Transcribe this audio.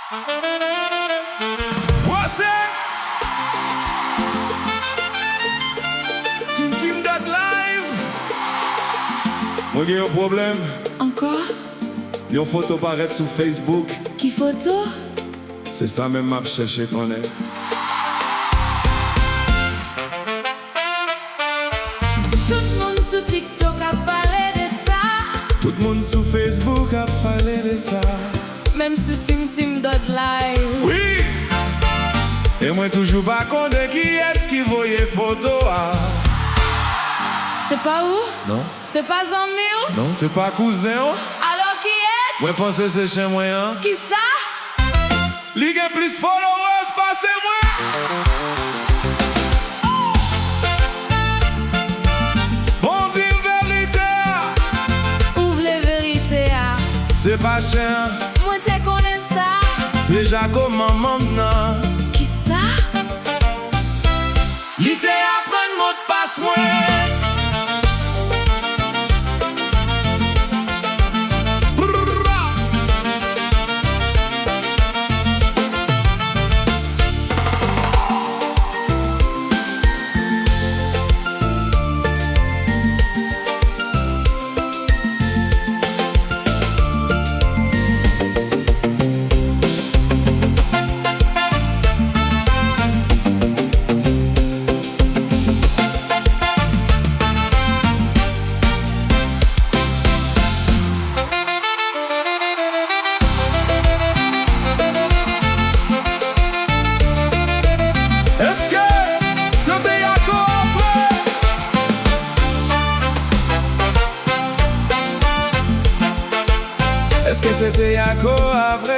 What's it? Team that live. Moi j'ai un problème. Encore? Yon photo paraît sur Facebook. Qui photo? C'est ça même m'a cherché qu'on est. Tout le monde sur TikTok a parlé de ça. Tout le monde sur Facebook a parlé de ça. Même sur Team.live. Oui! Et moi toujours pas compte qui est-ce qui voyait photo ah. C'est pas où? Non. C'est pas Zamil? Non, c'est pas cousin. Alors qui est? Moi pense c'est chez moi hein. Qui ça? Ligue plus followers, passez-moi. Bon dit vérité. Ouvre les vérités. Ah. C'est pas cher. Moi te connais ça. C'est Jacob maman nan. Qui ça? L'ité apprend mot de passe moi. Est-ce que c'était Jacob après? Est-ce que c'était Jacob après?